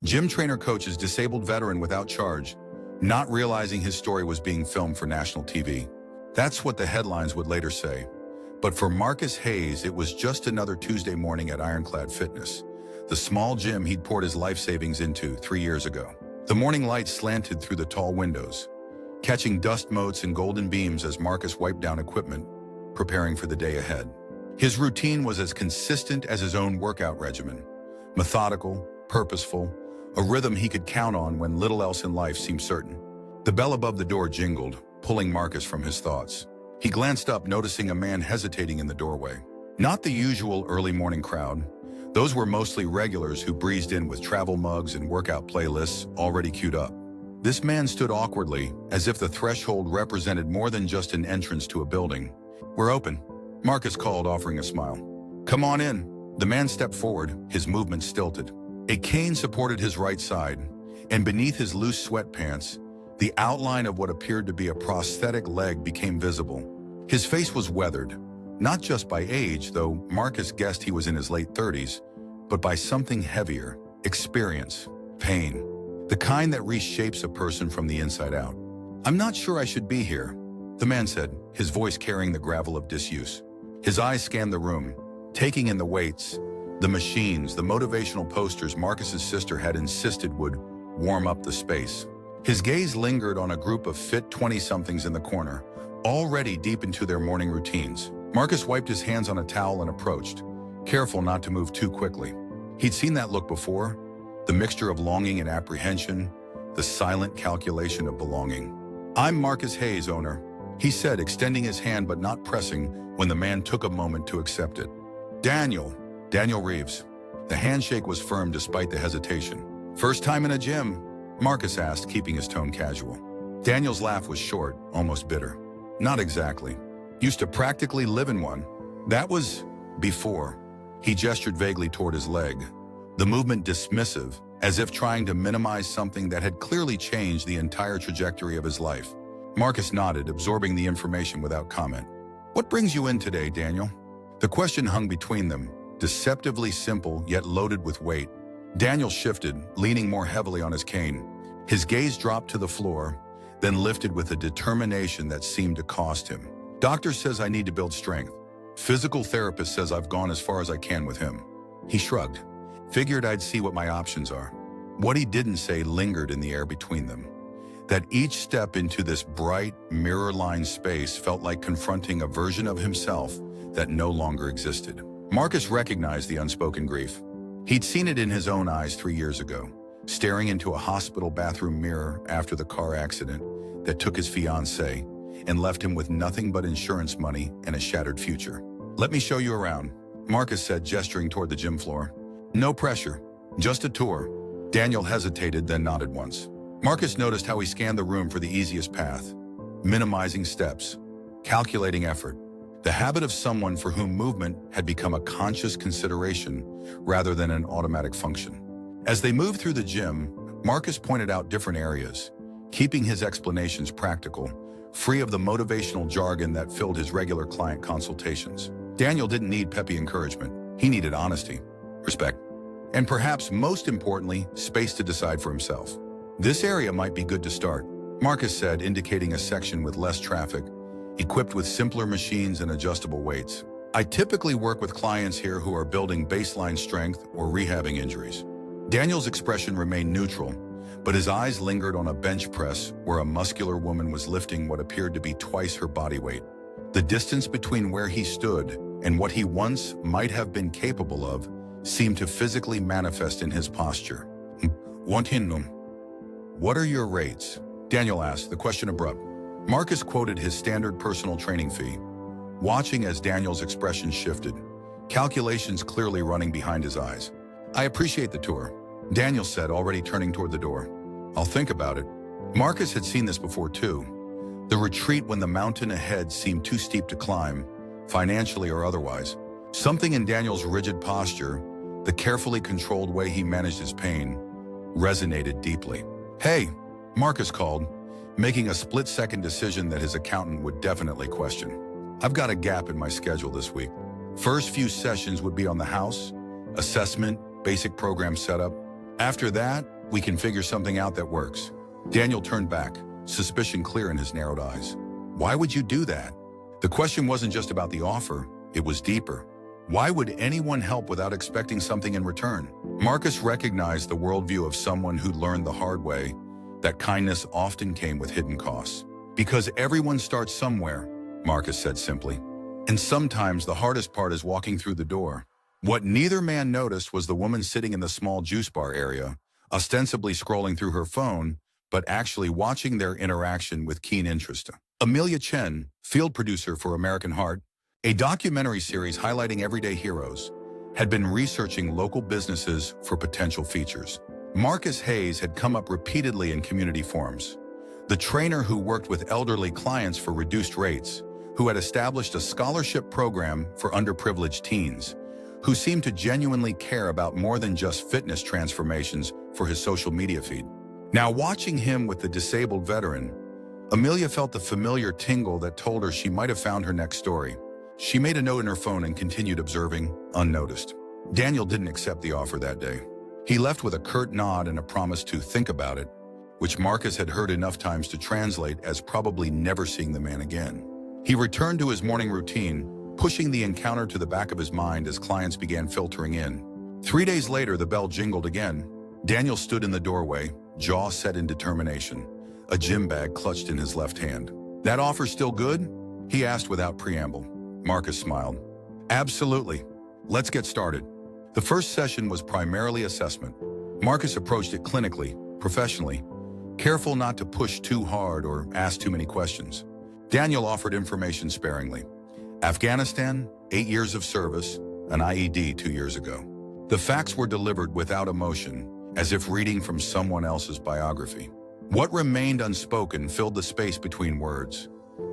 Gym trainer coaches disabled veteran without charge, not realizing his story was being filmed for national TV. That's what the headlines would later say. But for Marcus Hayes, it was just another Tuesday morning at Ironclad Fitness, the small gym he'd poured his life savings into 3 years ago. The morning light slanted through the tall windows, catching dust motes and golden beams as Marcus wiped down equipment, preparing for the day ahead. His routine was as consistent as his own workout regimen, methodical, purposeful, a rhythm he could count on when little else in life seemed certain. The bell above the door jingled, pulling Marcus from his thoughts. He glanced up, noticing a man hesitating in the doorway. Not the usual early morning crowd. Those were mostly regulars who breezed in with travel mugs and workout playlists already queued up. This man stood awkwardly, as if the threshold represented more than just an entrance to a building. "We're open," Marcus called, offering a smile. "Come on in." The man stepped forward, his movement stilted. A cane supported his right side, and beneath his loose sweatpants, the outline of what appeared to be a prosthetic leg became visible. His face was weathered, not just by age, though Marcus guessed he was in his late 30s, but by something heavier: experience, pain, the kind that reshapes a person from the inside out. "I'm not sure I should be here," the man said, his voice carrying the gravel of disuse. His eyes scanned the room, taking in the weights, the machines, the motivational posters Marcus's sister had insisted would warm up the space. His gaze lingered on a group of fit 20-somethings in the corner, already deep into their morning routines. Marcus wiped his hands on a towel and approached, careful not to move too quickly. He'd seen that look before, the mixture of longing and apprehension, the silent calculation of belonging. "I'm Marcus Hayes, owner," he said, extending his hand but not pressing when the man took a moment to accept it. Daniel Reeves." The handshake was firm despite the hesitation. "First time in a gym?" Marcus asked, keeping his tone casual. Daniel's laugh was short, almost bitter. "Not exactly. Used to practically live in one. That was before." He gestured vaguely toward his leg, the movement dismissive, as if trying to minimize something that had clearly changed the entire trajectory of his life. Marcus nodded, absorbing the information without comment. "What brings you in today, Daniel?" The question hung between them, deceptively simple yet loaded with weight. Daniel shifted, leaning more heavily on his cane. His gaze dropped to the floor, then lifted with a determination that seemed to cost him. "Doctor says I need to build strength. Physical therapist says I've gone as far as I can with him." He shrugged. "Figured I'd see what my options are." What he didn't say lingered in the air between them. That each step into this bright, mirror-lined space felt like confronting a version of himself that no longer existed. Marcus recognized the unspoken grief. He'd seen it in his own eyes 3 years ago, staring into a hospital bathroom mirror after the car accident that took his fiancée and left him with nothing but insurance money and a shattered future. "Let me show you around," Marcus said, gesturing toward the gym floor. "No pressure, just a tour." Daniel hesitated, then nodded once. Marcus noticed how he scanned the room for the easiest path, minimizing steps, calculating effort, the habit of someone for whom movement had become a conscious consideration rather than an automatic function. As they moved through the gym, Marcus pointed out different areas, keeping his explanations practical, free of the motivational jargon that filled his regular client consultations. Daniel didn't need peppy encouragement. He needed honesty, respect, and perhaps most importantly, space to decide for himself. "This area might be good to start," Marcus said, indicating a section with less traffic, equipped with simpler machines and adjustable weights. "I typically work with clients here who are building baseline strength or rehabbing injuries." Daniel's expression remained neutral, but his eyes lingered on a bench press where a muscular woman was lifting what appeared to be twice her body weight. The distance between where he stood and what he once might have been capable of seemed to physically manifest in his posture. "What are your rates?" Daniel asked, the question abrupt. Marcus quoted his standard personal training fee, watching as Daniel's expression shifted, calculations clearly running behind his eyes. "I appreciate the tour," Daniel said, already turning toward the door. "I'll think about it." Marcus had seen this before too. The retreat when the mountain ahead seemed too steep to climb, financially or otherwise. Something in Daniel's rigid posture, the carefully controlled way he managed his pain, resonated deeply. "Hey," Marcus called, making a split-second decision that his accountant would definitely question. "I've got a gap in my schedule this week. First few sessions would be on the house, assessment, basic program setup. After that, we can figure something out that works. Daniel turned back, suspicion clear in his narrowed eyes. Why would you do that? The question wasn't just about the offer, it was deeper. Why would anyone help without expecting something in return? Marcus recognized the worldview of someone who learned the hard way that kindness often came with hidden costs. Because everyone starts somewhere, Marcus said simply. And sometimes the hardest part is walking through the door. What neither man noticed was the woman sitting in the small juice bar area, ostensibly scrolling through her phone, but actually watching their interaction with keen interest. Amelia Chen, field producer for American Heart, a documentary series highlighting everyday heroes, had been researching local businesses for potential features. Marcus Hayes had come up repeatedly in community forums. The trainer who worked with elderly clients for reduced rates, who had established a scholarship program for underprivileged teens, who seemed to genuinely care about more than just fitness transformations for his social media feed. Now, watching him with the disabled veteran, Amelia felt the familiar tingle that told her she might have found her next story. She made a note in her phone and continued observing, unnoticed. Daniel didn't accept the offer that day. He left with a curt nod and a promise to think about it, which Marcus had heard enough times to translate as probably never seeing the man again. He returned to his morning routine, pushing the encounter to the back of his mind as clients began filtering in. 3 days later, the bell jingled again. Daniel stood in the doorway, jaw set in determination, a gym bag clutched in his left hand. "That offer still good?" he asked without preamble. Marcus smiled. "Absolutely. Let's get started." The first session was primarily assessment. Marcus approached it clinically, professionally, careful not to push too hard or ask too many questions. Daniel offered information sparingly. Afghanistan, 8 years of service, an IED 2 years ago. The facts were delivered without emotion, as if reading from someone else's biography. What remained unspoken filled the space between words.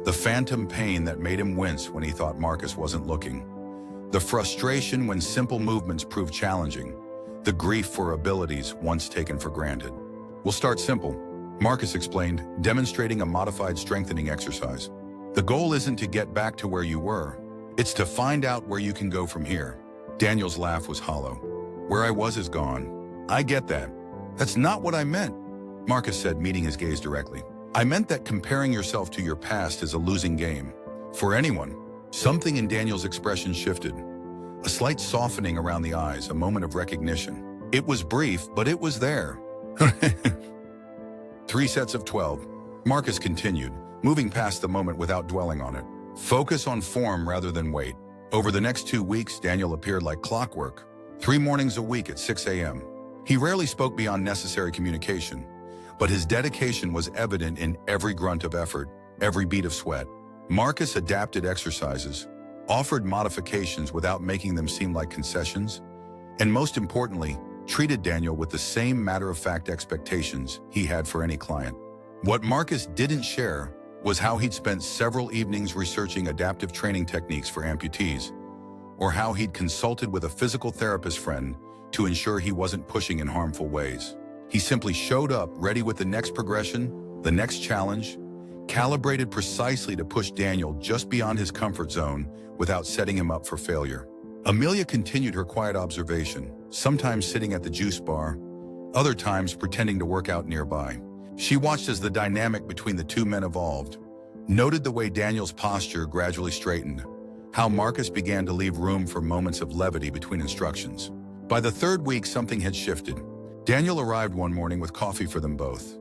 The phantom pain that made him wince when he thought Marcus wasn't looking. The frustration when simple movements proved challenging. The grief for abilities once taken for granted. "We'll start simple," Marcus explained, demonstrating a modified strengthening exercise. "The goal isn't to get back to where you were. It's to find out where you can go from here." Daniel's laugh was hollow. "Where I was is gone. I get that. That's not what I meant," Marcus said, meeting his gaze directly. "I meant that comparing yourself to your past is a losing game. For anyone." Something in Daniel's expression shifted. A slight softening around the eyes, a moment of recognition. It was brief, but it was there. 3 sets of 12. Marcus continued, moving past the moment without dwelling on it. Focus on form rather than weight. Over the next 2 weeks, Daniel appeared like clockwork. 3 mornings a week at 6 a.m. He rarely spoke beyond necessary communication, but his dedication was evident in every grunt of effort, every bead of sweat. Marcus adapted exercises, offered modifications without making them seem like concessions, and most importantly, treated Daniel with the same matter-of-fact expectations he had for any client. What Marcus didn't share was how he'd spent several evenings researching adaptive training techniques for amputees, or how he'd consulted with a physical therapist friend to ensure he wasn't pushing in harmful ways. He simply showed up ready with the next progression, the next challenge, calibrated precisely to push Daniel just beyond his comfort zone without setting him up for failure. Amelia continued her quiet observation, sometimes sitting at the juice bar, other times pretending to work out nearby. She watched as the dynamic between the two men evolved, noted the way Daniel's posture gradually straightened, how Marcus began to leave room for moments of levity between instructions. By the 3rd week, something had shifted. Daniel arrived one morning with coffee for them both.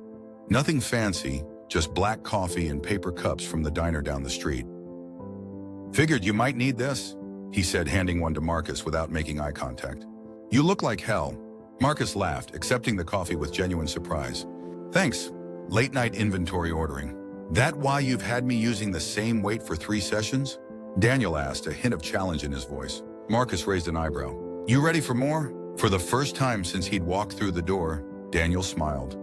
Nothing fancy, just black coffee and paper cups from the diner down the street. "Figured you might need this," he said, handing one to Marcus without making eye contact. "You look like hell." Marcus laughed, accepting the coffee with genuine surprise. "Thanks. Late-night inventory ordering. That why you've had me using the same weight for 3 sessions?" Daniel asked, a hint of challenge in his voice. Marcus raised an eyebrow. "You ready for more?" For the first time since he'd walked through the door, Daniel smiled.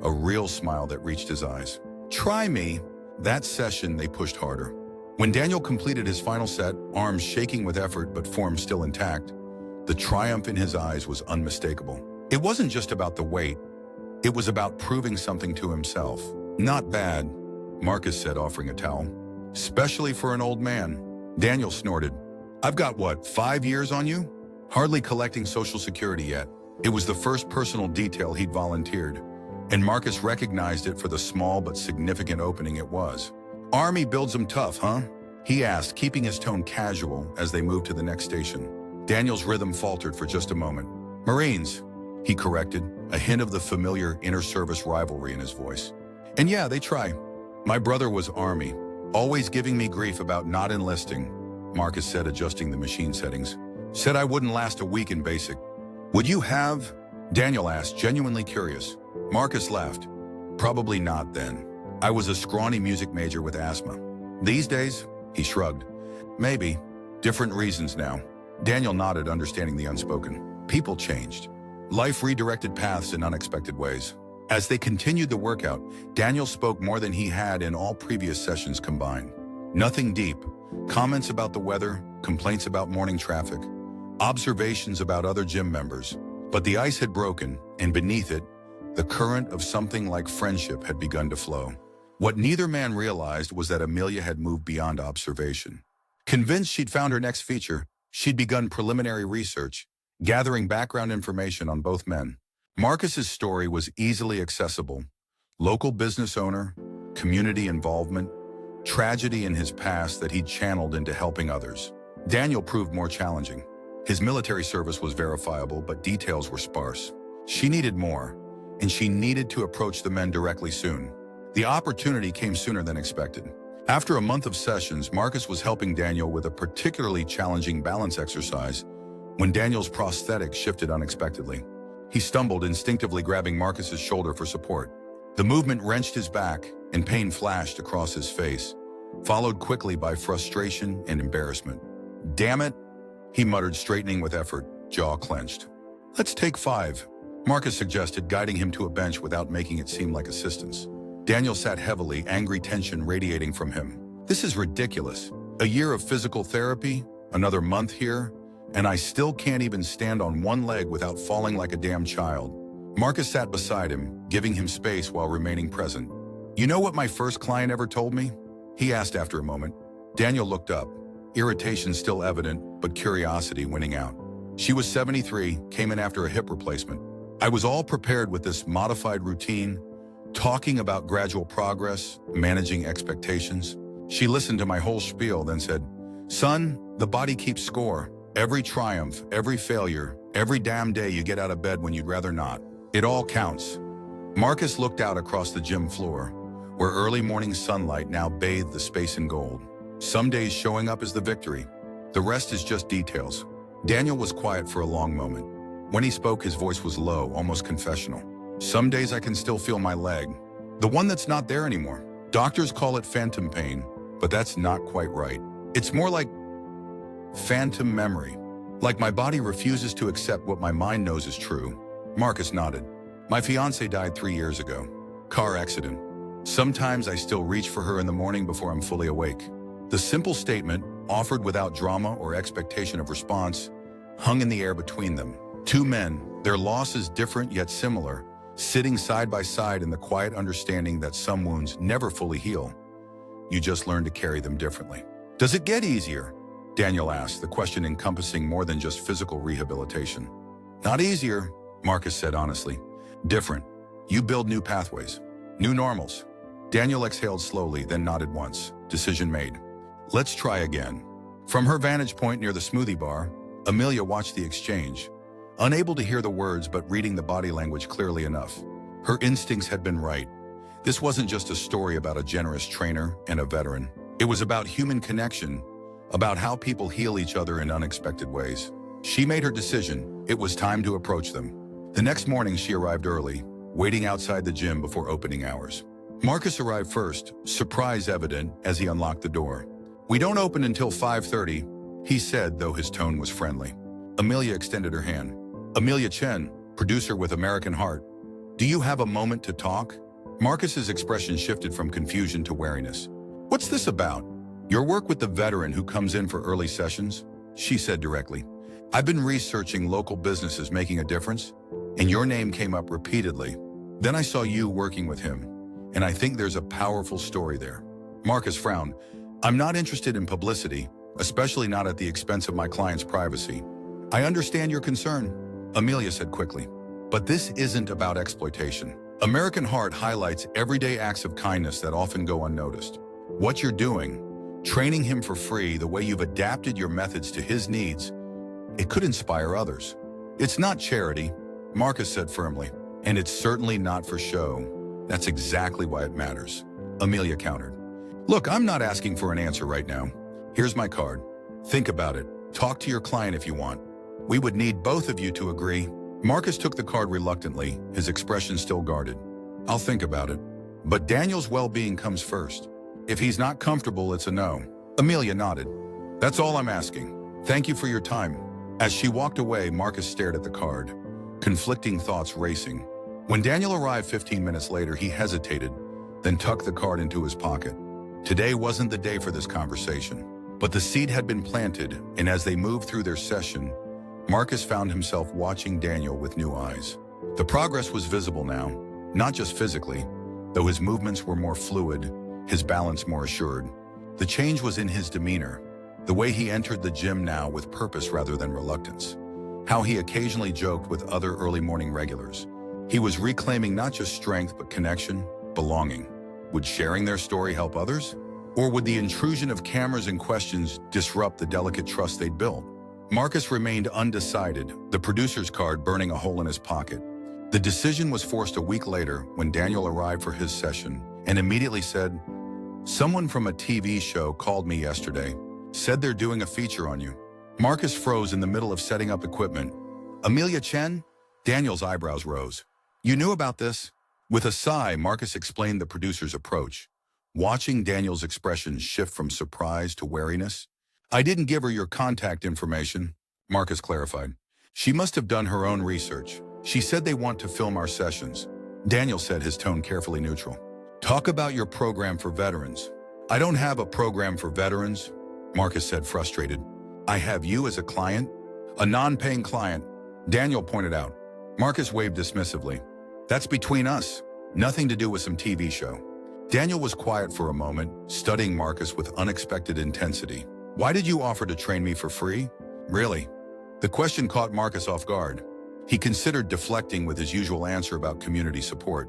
A real smile that reached his eyes. "Try me." That session, they pushed harder. When Daniel completed his final set, arms shaking with effort but form still intact, the triumph in his eyes was unmistakable. It wasn't just about the weight. It was about proving something to himself. "Not bad," Marcus said, offering a towel. "Especially for an old man." Daniel snorted. "I've got what, 5 years on you? Hardly collecting Social Security yet." It was the first personal detail he'd volunteered, and Marcus recognized it for the small but significant opening it was. "Army builds 'em tough, huh?" he asked, keeping his tone casual as they moved to the next station. Daniel's rhythm faltered for just a moment. "Marines," he corrected, a hint of the familiar inter-service rivalry in his voice. "And yeah, they try. My brother was Army, always giving me grief about not enlisting," Marcus said, adjusting the machine settings. "Said I wouldn't last a week in basic." "Would you have?" Daniel asked, genuinely curious. Marcus laughed. "Probably not then. I was a scrawny music major with asthma. These days," he shrugged. "Maybe. Different reasons now." Daniel nodded, understanding the unspoken. People changed. Life redirected paths in unexpected ways. As they continued the workout, Daniel spoke more than he had in all previous sessions combined. Nothing deep. Comments about the weather, complaints about morning traffic, observations about other gym members. But the ice had broken, and beneath it, the current of something like friendship had begun to flow. What neither man realized was that Amelia had moved beyond observation. Convinced she'd found her next feature, she'd begun preliminary research, gathering background information on both men. Marcus's story was easily accessible. Local business owner, community involvement, tragedy in his past that he'd channeled into helping others. Daniel proved more challenging. His military service was verifiable, but details were sparse. She needed more, and she needed to approach the men directly soon. The opportunity came sooner than expected. After a month of sessions, Marcus was helping Daniel with a particularly challenging balance exercise when Daniel's prosthetic shifted unexpectedly. He stumbled, instinctively grabbing Marcus's shoulder for support. The movement wrenched his back, and pain flashed across his face, followed quickly by frustration and embarrassment. "Damn it," he muttered, straightening with effort, jaw clenched. "Let's take 5, Marcus suggested, guiding him to a bench without making it seem like assistance. Daniel sat heavily, angry tension radiating from him. "This is ridiculous. A year of physical therapy, another month here, and I still can't even stand on one leg without falling like a damn child." Marcus sat beside him, giving him space while remaining present. "You know what my first client ever told me?" he asked after a moment. Daniel looked up, irritation still evident, but curiosity winning out. "She was 73, came in after a hip replacement. I was all prepared with this modified routine, talking about gradual progress, managing expectations. She listened to my whole spiel, then said, 'Son, the body keeps score. Every triumph, every failure, every damn day you get out of bed when you'd rather not. It all counts.'" Marcus looked out across the gym floor, where early morning sunlight now bathed the space in gold. Some days showing up is the victory. The rest is just details. Daniel was quiet for a long moment. When he spoke, his voice was low, almost confessional. "Some days I can still feel my leg. The one that's not there anymore. Doctors call it phantom pain, but that's not quite right. It's more like phantom memory. Like my body refuses to accept what my mind knows is true." Marcus nodded. "My fiancée died 3 years ago. Car accident. Sometimes I still reach for her in the morning before I'm fully awake." The simple statement, offered without drama or expectation of response, hung in the air between them. Two men, their losses different yet similar, sitting side by side in the quiet understanding that some wounds never fully heal. You just learn to carry them differently. "Does it get easier?" Daniel asked, the question encompassing more than just physical rehabilitation. "Not easier," Marcus said honestly. "Different. You build new pathways, new normals." Daniel exhaled slowly, then nodded once. Decision made. "Let's try again." From her vantage point near the smoothie bar, Amelia watched the exchange, unable to hear the words but reading the body language clearly enough. Her instincts had been right. This wasn't just a story about a generous trainer and a veteran. It was about human connection, about how people heal each other in unexpected ways. She made her decision. It was time to approach them. The next morning she arrived early, waiting outside the gym before opening hours. Marcus arrived first, surprise evident as he unlocked the door. "We don't open until 5:30, he said, though his tone was friendly. Amelia extended her hand. "Amelia Chen, producer with American Heart. Do you have a moment to talk?" Marcus's expression shifted from confusion to wariness. "What's this about?" "Your work with the veteran who comes in for early sessions," she said directly. "I've been researching local businesses making a difference, and your name came up repeatedly. Then I saw you working with him, and I think there's a powerful story there." Marcus frowned. "I'm not interested in publicity, especially not at the expense of my client's privacy." "I understand your concern," Amelia said quickly. But this isn't about exploitation. American Heart highlights everyday acts of kindness that often go unnoticed. What you're doing, training him for free, the way you've adapted your methods to his needs, it could inspire others. It's not charity, Marcus said firmly, and it's certainly not for show. That's exactly why it matters, Amelia countered. Look, I'm not asking for an answer right now. Here's my card. Think about it. Talk to your client if you want. We would need both of you to agree. Marcus took the card reluctantly, his expression still guarded. I'll think about it. But Daniel's well-being comes first. If he's not comfortable, it's a no. Amelia nodded. That's all I'm asking. Thank you for your time. As she walked away, Marcus stared at the card, conflicting thoughts racing. When Daniel arrived 15 minutes later, he hesitated, then tucked the card into his pocket. Today wasn't the day for this conversation, but the seed had been planted, and as they moved through their session, Marcus found himself watching Daniel with new eyes. The progress was visible now, not just physically, though his movements were more fluid, his balance more assured. The change was in his demeanor, the way he entered the gym now with purpose rather than reluctance, how he occasionally joked with other early morning regulars. He was reclaiming not just strength but connection, belonging. Would sharing their story help others? Or would the intrusion of cameras and questions disrupt the delicate trust they'd built? Marcus remained undecided, the producer's card burning a hole in his pocket. The decision was forced a week later when Daniel arrived for his session and immediately said, "Someone from a TV show called me yesterday, said they're doing a feature on you." Marcus froze in the middle of setting up equipment. "Amelia Chen?" Daniel's eyebrows rose. "You knew about this?" With a sigh, Marcus explained the producer's approach, watching Daniel's expression shift from surprise to wariness. "I didn't give her your contact information," Marcus clarified. "She must have done her own research. She said they want to film our sessions." Daniel said, his tone carefully neutral. "Talk about your program for veterans." "I don't have a program for veterans," Marcus said, frustrated. "I have you as a client, a non-paying client," Daniel pointed out. Marcus waved dismissively. "That's between us, nothing to do with some TV show." Daniel was quiet for a moment, studying Marcus with unexpected intensity. "Why did you offer to train me for free? Really?" The question caught Marcus off guard. He considered deflecting with his usual answer about community support,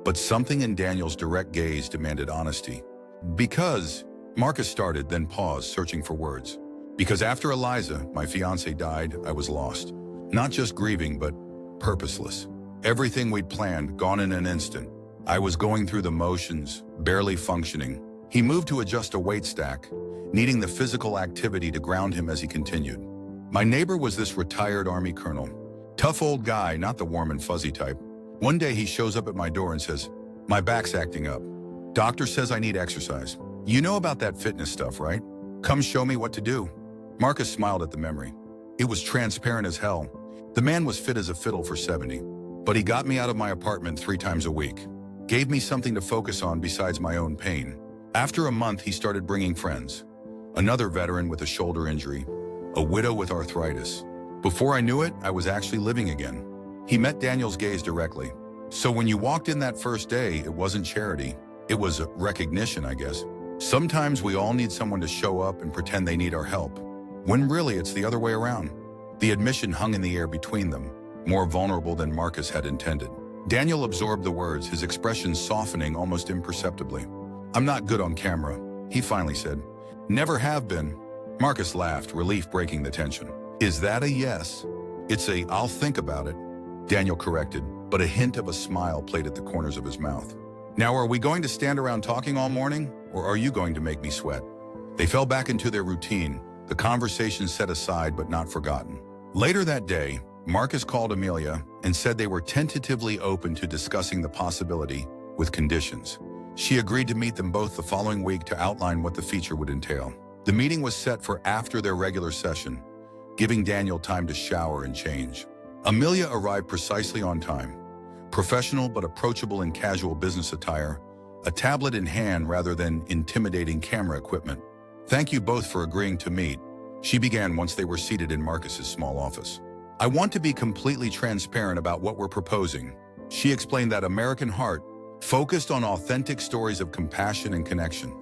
but something in Daniel's direct gaze demanded honesty. "Because," Marcus started, then paused, searching for words. "Because after Eliza, my fiancée, died, I was lost. Not just grieving, but purposeless. Everything we'd planned, gone in an instant. I was going through the motions, barely functioning." He moved to adjust a weight stack, needing the physical activity to ground him as he continued. "My neighbor was this retired Army colonel. Tough old guy, not the warm and fuzzy type. One day he shows up at my door and says, 'My back's acting up. Doctor says I need exercise. You know about that fitness stuff, right? Come show me what to do.'" Marcus smiled at the memory. It was transparent as hell. The man was fit as a fiddle for 70, but he got me out of my apartment 3 times a week. Gave me something to focus on besides my own pain. After a month, he started bringing friends. Another veteran with a shoulder injury, a widow with arthritis. Before I knew it, I was actually living again. He met Daniel's gaze directly. "So when you walked in that first day, it wasn't charity. It was recognition, I guess. Sometimes we all need someone to show up and pretend they need our help, when really it's the other way around." The admission hung in the air between them, more vulnerable than Marcus had intended. Daniel absorbed the words, his expression softening almost imperceptibly. "I'm not good on camera," he finally said. "Never have been." Marcus laughed, relief breaking the tension. "Is that a yes?" "It's a I'll think about it," Daniel corrected, but a hint of a smile played at the corners of his mouth. "Now, are we going to stand around talking all morning, or are you going to make me sweat?" They fell back into their routine, the conversation set aside but not forgotten. Later that day, Marcus called Amelia and said they were tentatively open to discussing the possibility, with conditions. She agreed to meet them both the following week to outline what the feature would entail. The meeting was set for after their regular session, giving Daniel time to shower and change. Amelia arrived precisely on time, professional but approachable in casual business attire, a tablet in hand rather than intimidating camera equipment. "Thank you both for agreeing to meet," she began once they were seated in Marcus's small office. "I want to be completely transparent about what we're proposing." She explained that American Heart focused on authentic stories of compassion and connection.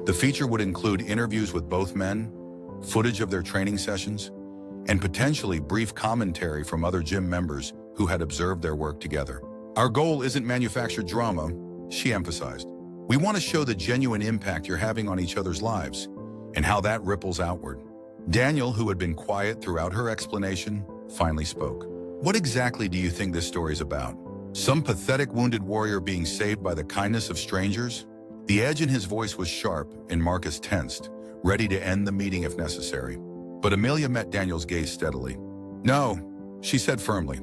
The feature would include interviews with both men, footage of their training sessions, and potentially brief commentary from other gym members who had observed their work together. Our goal isn't manufactured drama, she emphasized. We want to show the genuine impact you're having on each other's lives and how that ripples outward. Daniel, who had been quiet throughout her explanation, finally spoke. What exactly do you think this story's about? Some pathetic wounded warrior being saved by the kindness of strangers? The edge in his voice was sharp, and Marcus tensed, ready to end the meeting if necessary. But Amelia met Daniel's gaze steadily. No, she said firmly.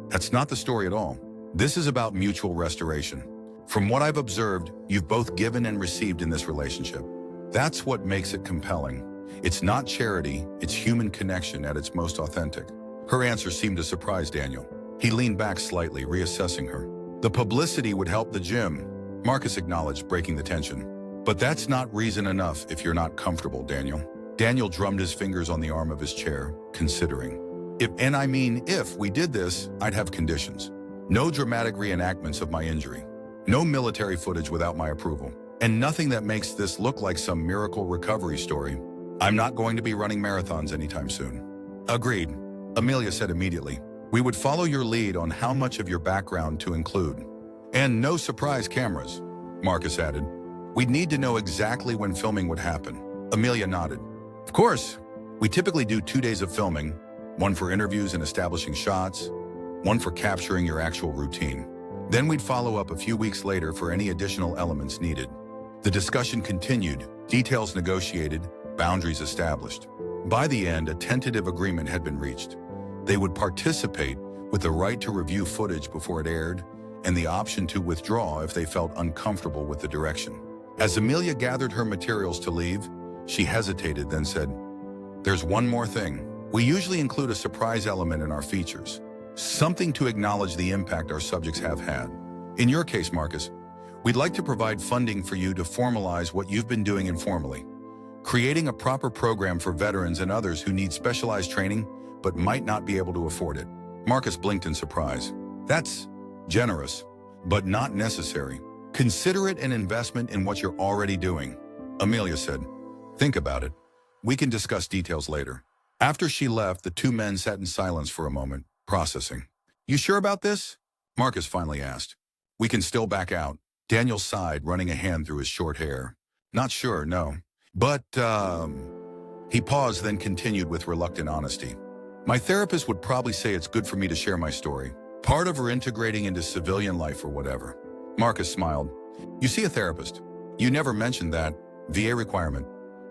That's not the story at all. This is about mutual restoration. From what I've observed, you've both given and received in this relationship. That's what makes it compelling. It's not charity, it's human connection at its most authentic. Her answer seemed to surprise Daniel. He leaned back slightly, reassessing her. The publicity would help the gym, Marcus acknowledged, breaking the tension. But that's not reason enough if you're not comfortable, Daniel. Daniel drummed his fingers on the arm of his chair, considering. If we did this, I'd have conditions. No dramatic reenactments of my injury. No military footage without my approval. And nothing that makes this look like some miracle recovery story. I'm not going to be running marathons anytime soon. Agreed, Amelia said immediately. We would follow your lead on how much of your background to include. And no surprise cameras, Marcus added. We'd need to know exactly when filming would happen. Amelia nodded. Of course, we typically do 2 days of filming, one for interviews and establishing shots, one for capturing your actual routine. Then we'd follow up a few weeks later for any additional elements needed. The discussion continued, details negotiated, boundaries established. By the end, a tentative agreement had been reached. They would participate with the right to review footage before it aired and the option to withdraw if they felt uncomfortable with the direction. As Amelia gathered her materials to leave, she hesitated, then said, There's one more thing. We usually include a surprise element in our features, something to acknowledge the impact our subjects have had. In your case, Marcus, we'd like to provide funding for you to formalize what you've been doing informally, creating a proper program for veterans and others who need specialized training but might not be able to afford it. Marcus blinked in surprise. That's generous, but not necessary. Consider it an investment in what you're already doing, Amelia said. Think about it. We can discuss details later. After she left, the two men sat in silence for a moment, processing. You sure about this? Marcus finally asked. We can still back out. Daniel sighed, running a hand through his short hair. Not sure, no. But, He paused, then continued with reluctant honesty. My therapist would probably say it's good for me to share my story. Part of her integrating into civilian life or whatever. Marcus smiled. You see a therapist. You never mentioned that. VA requirement.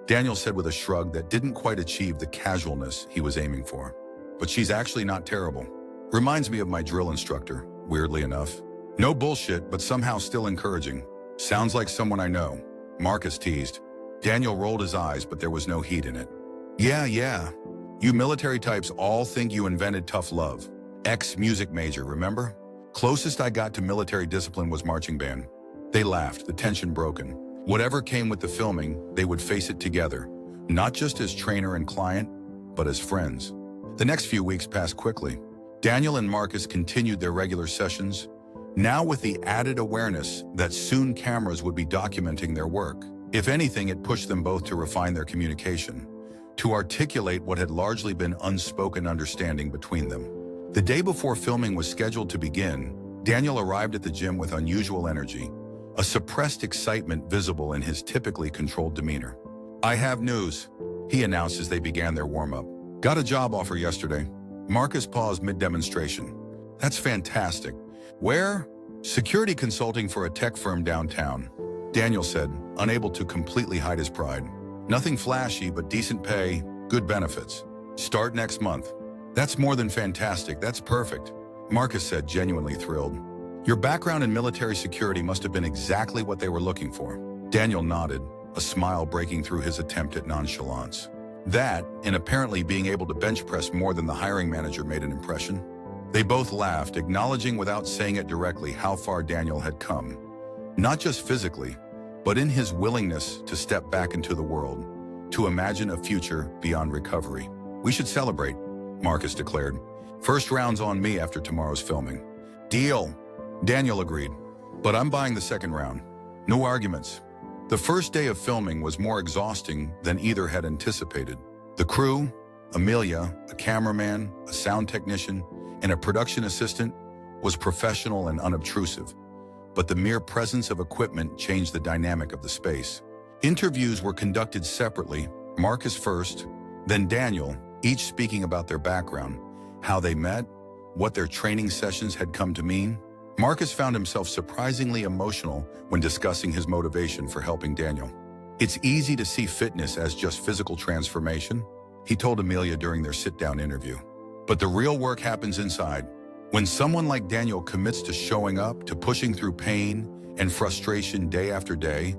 Daniel said with a shrug that didn't quite achieve the casualness he was aiming for. But she's actually not terrible. Reminds me of my drill instructor, weirdly enough. No bullshit, but somehow still encouraging. Sounds like someone I know. Marcus teased. Daniel rolled his eyes, but there was no heat in it. Yeah. You military types all think you invented tough love. Ex-music major, remember? Closest I got to military discipline was marching band. They laughed, the tension broken. Whatever came with the filming, they would face it together. Not just as trainer and client, but as friends. The next few weeks passed quickly. Daniel and Marcus continued their regular sessions, now with the added awareness that soon cameras would be documenting their work. If anything, it pushed them both to refine their communication, to articulate what had largely been unspoken understanding between them. The day before filming was scheduled to begin, Daniel arrived at the gym with unusual energy, a suppressed excitement visible in his typically controlled demeanor. I have news, he announced as they began their warm-up. Got a job offer yesterday. Marcus paused mid-demonstration. That's fantastic. Where? Security consulting for a tech firm downtown, Daniel said, unable to completely hide his pride. Nothing flashy, but decent pay, good benefits. Start next month. That's more than fantastic, that's perfect, Marcus said, genuinely thrilled. Your background in military security must have been exactly what they were looking for. Daniel nodded, a smile breaking through his attempt at nonchalance. That, and apparently being able to bench press more than the hiring manager, made an impression. They both laughed, acknowledging without saying it directly how far Daniel had come. Not just physically, but in his willingness to step back into the world, to imagine a future beyond recovery. We should celebrate, Marcus declared. First round's on me after tomorrow's filming. Deal, Daniel agreed. But I'm buying the second round. No arguments. The first day of filming was more exhausting than either had anticipated. The crew, Amelia, a cameraman, a sound technician, and a production assistant, was professional and unobtrusive, but the mere presence of equipment changed the dynamic of the space. Interviews were conducted separately, Marcus first, then Daniel, each speaking about their background, how they met, what their training sessions had come to mean. Marcus found himself surprisingly emotional when discussing his motivation for helping Daniel. "It's easy to see fitness as just physical transformation," he told Amelia during their sit-down interview. "But the real work happens inside. When someone like Daniel commits to showing up, to pushing through pain and frustration day after day,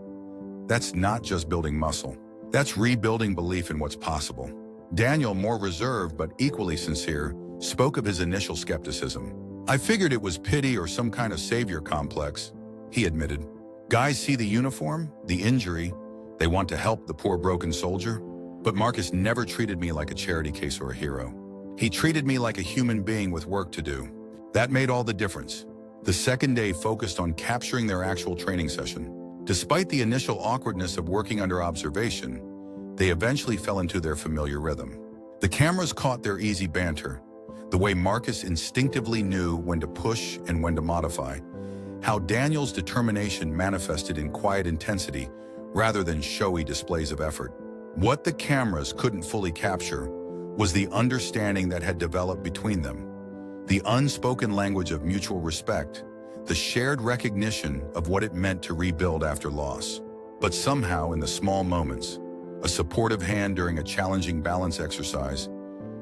that's not just building muscle. That's rebuilding belief in what's possible." Daniel, more reserved but equally sincere, spoke of his initial skepticism. "I figured it was pity or some kind of savior complex," he admitted. "Guys see the uniform, the injury, they want to help the poor broken soldier. But Marcus never treated me like a charity case or a hero. He treated me like a human being with work to do. That made all the difference." The second day focused on capturing their actual training session. Despite the initial awkwardness of working under observation, they eventually fell into their familiar rhythm. The cameras caught their easy banter, the way Marcus instinctively knew when to push and when to modify, how Daniel's determination manifested in quiet intensity rather than showy displays of effort. What the cameras couldn't fully capture was the understanding that had developed between them, the unspoken language of mutual respect, the shared recognition of what it meant to rebuild after loss. But somehow, in the small moments, a supportive hand during a challenging balance exercise,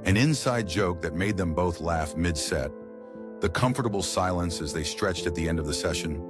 an inside joke that made them both laugh mid-set, the comfortable silence as they stretched at the end of the session,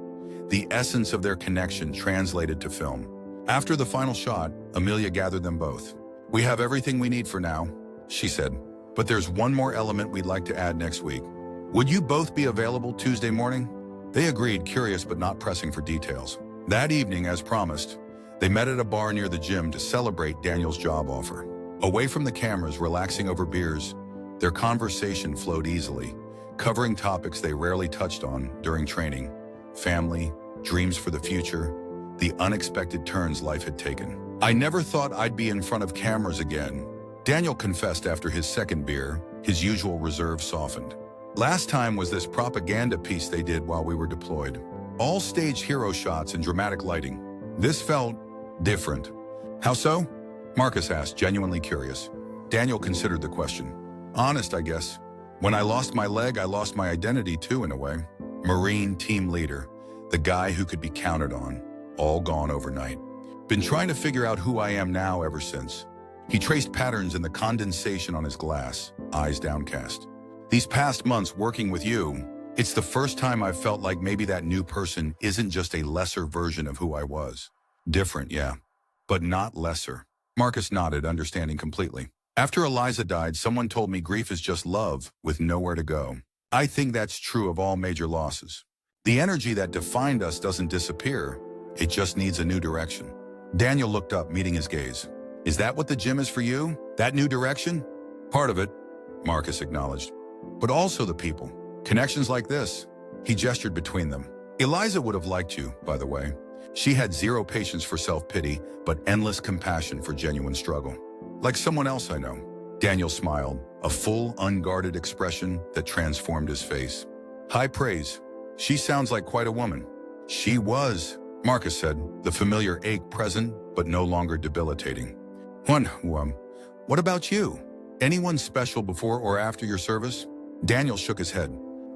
the essence of their connection translated to film. After the final shot, Amelia gathered them both. "We have everything we need for now," she said, "but there's one more element we'd like to add next week. Would you both be available Tuesday morning?" They agreed, curious but not pressing for details. That evening, as promised, they met at a bar near the gym to celebrate Daniel's job offer. Away from the cameras, relaxing over beers, their conversation flowed easily, covering topics they rarely touched on during training: family, dreams for the future, the unexpected turns life had taken. "I never thought I'd be in front of cameras again," Daniel confessed after his second beer, his usual reserve softened. "Last time was this propaganda piece they did while we were deployed. All stage hero shots and dramatic lighting. This felt different." "How so?" Marcus asked, genuinely curious. Daniel considered the question. "Honest, I guess. When I lost my leg, I lost my identity too, in a way. Marine team leader, the guy who could be counted on, all gone overnight. Been trying to figure out who I am now ever since." He traced patterns in the condensation on his glass, eyes downcast. "These past months working with you, it's the first time I've felt like maybe that new person isn't just a lesser version of who I was. Different, yeah, but not lesser." Marcus nodded, understanding completely. "After Eliza died, someone told me grief is just love with nowhere to go. I think that's true of all major losses. The energy that defined us doesn't disappear. It just needs a new direction." Daniel looked up, meeting his gaze. "Is that what the gym is for you? That new direction?" "Part of it," Marcus acknowledged. "But also the people. Connections like this." He gestured between them. "Eliza would have liked you, by the way. She had zero patience for self-pity, but endless compassion for genuine struggle. Like someone else I know." Daniel smiled, a full, unguarded expression that transformed his face. "High praise. She sounds like quite a woman." "She was," Marcus said, the familiar ache present, but no longer debilitating. What about you? Anyone special before or after your service?" Daniel shook his head.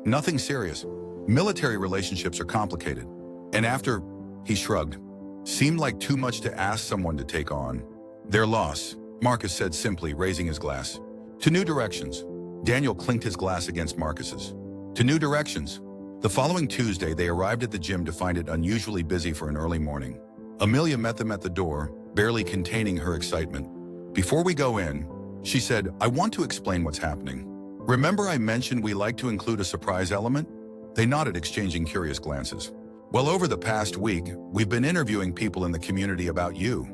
"Nothing serious. Military relationships are complicated. And after," he shrugged, "seemed like too much to ask someone to take on." "Their loss," Marcus said simply, raising his glass. "To new directions." Daniel clinked his glass against Marcus's. "To new directions." The following Tuesday, they arrived at the gym to find it unusually busy for an early morning. Amelia met them at the door, barely containing her excitement. "Before we go in," she said, "I want to explain what's happening. Remember I mentioned we like to include a surprise element?" They nodded, exchanging curious glances. "Well, over the past week, we've been interviewing people in the community about you,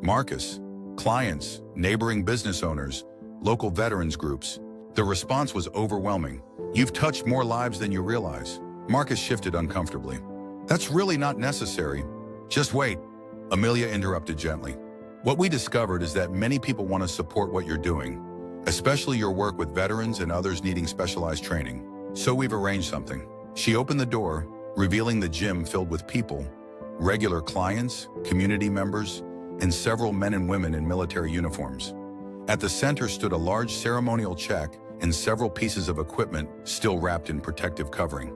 Marcus. Clients, neighboring business owners, local veterans groups. The response was overwhelming. You've touched more lives than you realize." Marcus shifted uncomfortably. "That's really not necessary." "Just wait," Amelia interrupted gently. "What we discovered is that many people want to support what you're doing, especially your work with veterans and others needing specialized training. So we've arranged something." She opened the door, revealing the gym filled with people, regular clients, community members, and several men and women in military uniforms. At the center stood a large ceremonial check and several pieces of equipment still wrapped in protective covering.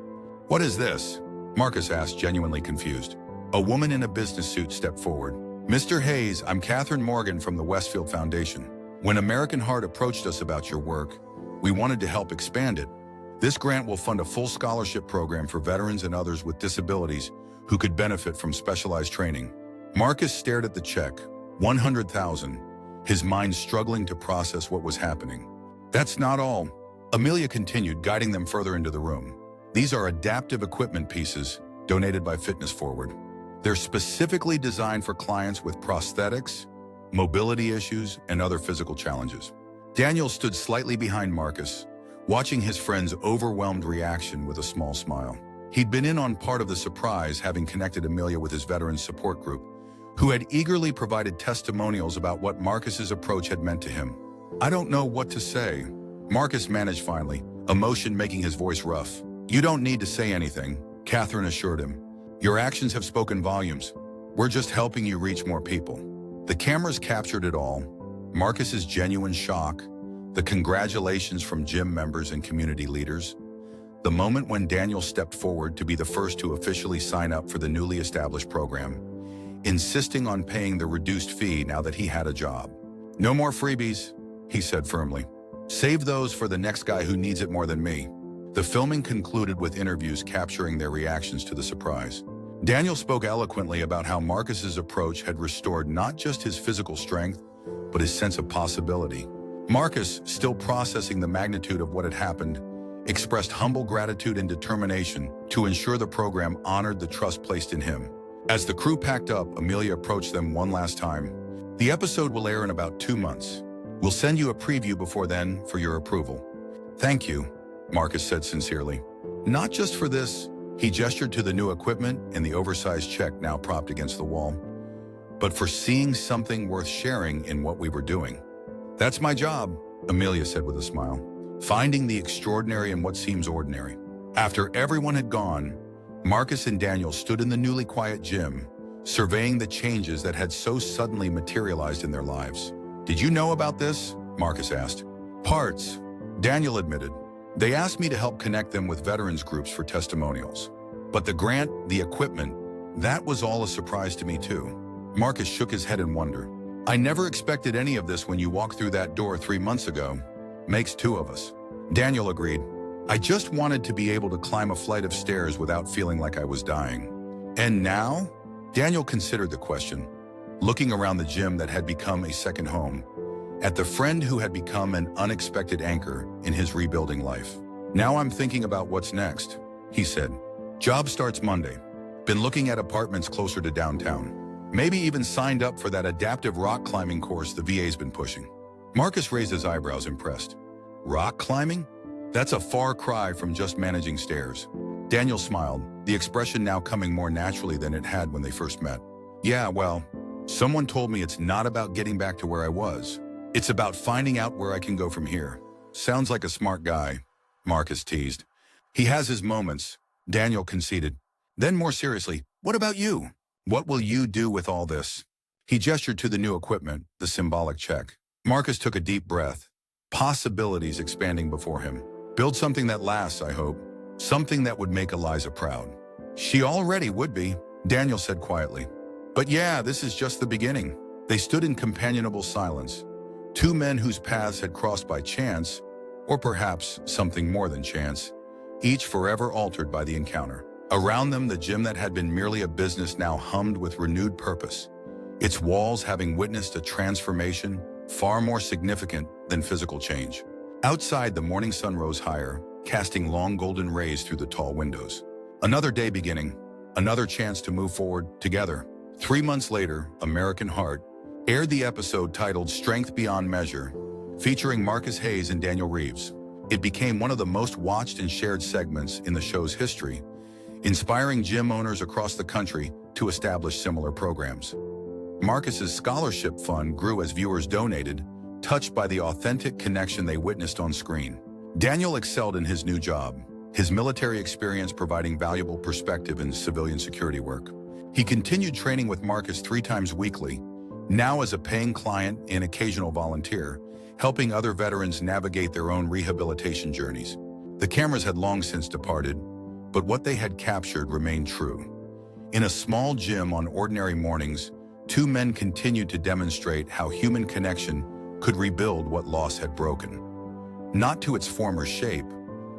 "What is this?" Marcus asked, genuinely confused. A woman in a business suit stepped forward. "Mr. Hayes, I'm Catherine Morgan from the Westfield Foundation. When American Heart approached us about your work, we wanted to help expand it. This grant will fund a full scholarship program for veterans and others with disabilities who could benefit from specialized training." Marcus stared at the check, $100,000, his mind struggling to process what was happening. "That's not all." Amelia continued, guiding them further into the room. "These are adaptive equipment pieces donated by Fitness Forward. They're specifically designed for clients with prosthetics, mobility issues, and other physical challenges." Daniel stood slightly behind Marcus, watching his friend's overwhelmed reaction with a small smile. He'd been in on part of the surprise, having connected Amelia with his veterans support group, who had eagerly provided testimonials about what Marcus's approach had meant to him. "I don't know what to say," Marcus managed finally, emotion making his voice rough. "You don't need to say anything," Catherine assured him. "Your actions have spoken volumes. We're just helping you reach more people." The cameras captured it all: Marcus's genuine shock, the congratulations from gym members and community leaders, the moment when Daniel stepped forward to be the first to officially sign up for the newly established program, insisting on paying the reduced fee now that he had a job. "No more freebies," he said firmly. "Save those for the next guy who needs it more than me." The filming concluded with interviews capturing their reactions to the surprise. Daniel spoke eloquently about how Marcus's approach had restored not just his physical strength, but his sense of possibility. Marcus, still processing the magnitude of what had happened, expressed humble gratitude and determination to ensure the program honored the trust placed in him. As the crew packed up, Amelia approached them one last time. "The episode will air in about 2 months. We'll send you a preview before then for your approval." "Thank you," Marcus said sincerely. "Not just for this," he gestured to the new equipment and the oversized check now propped against the wall, "but for seeing something worth sharing in what we were doing." "That's my job," Amelia said with a smile. "Finding the extraordinary in what seems ordinary." After everyone had gone, Marcus and Daniel stood in the newly quiet gym, surveying the changes that had so suddenly materialized in their lives. "Did you know about this?" Marcus asked. "Parts," Daniel admitted. "They asked me to help connect them with veterans groups for testimonials. But the grant, the equipment, that was all a surprise to me too." Marcus shook his head in wonder. "I never expected any of this when you walked through that door 3 months ago. Makes 2 of us." Daniel agreed. "I just wanted to be able to climb a flight of stairs without feeling like I was dying." "And now?" Daniel considered the question, looking around the gym that had become a second home, at the friend who had become an unexpected anchor in his rebuilding life. "Now I'm thinking about what's next," he said. "Job starts Monday. Been looking at apartments closer to downtown. Maybe even signed up for that adaptive rock climbing course the VA's been pushing." Marcus raised his eyebrows, impressed. "Rock climbing? That's a far cry from just managing stairs." Daniel smiled, the expression now coming more naturally than it had when they first met. "Yeah, well, someone told me it's not about getting back to where I was. It's about finding out where I can go from here." "Sounds like a smart guy," Marcus teased. "He has his moments," Daniel conceded. Then more seriously, "What about you? What will you do with all this?" He gestured to the new equipment, the symbolic check. Marcus took a deep breath, possibilities expanding before him. "Build something that lasts, I hope. Something that would make Eliza proud." "She already would be," Daniel said quietly. "But yeah, this is just the beginning." They stood in companionable silence, 2 men whose paths had crossed by chance, or perhaps something more than chance, each forever altered by the encounter. Around them, the gym that had been merely a business now hummed with renewed purpose, its walls having witnessed a transformation far more significant than physical change. Outside, the morning sun rose higher, casting long golden rays through the tall windows. Another day beginning, another chance to move forward together. 3 months later, American Heart aired the episode titled Strength Beyond Measure, featuring Marcus Hayes and Daniel Reeves. It became one of the most watched and shared segments in the show's history, inspiring gym owners across the country to establish similar programs. Marcus's scholarship fund grew as viewers donated, touched by the authentic connection they witnessed on screen. Daniel excelled in his new job, his military experience providing valuable perspective in civilian security work. He continued training with Marcus 3 times weekly, now as a paying client and occasional volunteer, helping other veterans navigate their own rehabilitation journeys. The cameras had long since departed, but what they had captured remained true. In a small gym on ordinary mornings, 2 men continued to demonstrate how human connection could rebuild what loss had broken. Not to its former shape,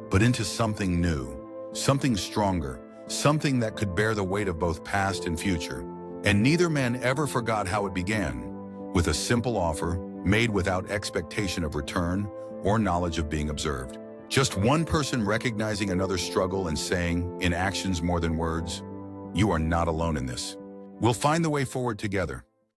but into something new, something stronger, something that could bear the weight of both past and future. And neither man ever forgot how it began, with a simple offer made without expectation of return or knowledge of being observed. Just one person recognizing another's struggle and saying, in actions more than words, "You are not alone in this. We'll find the way forward together."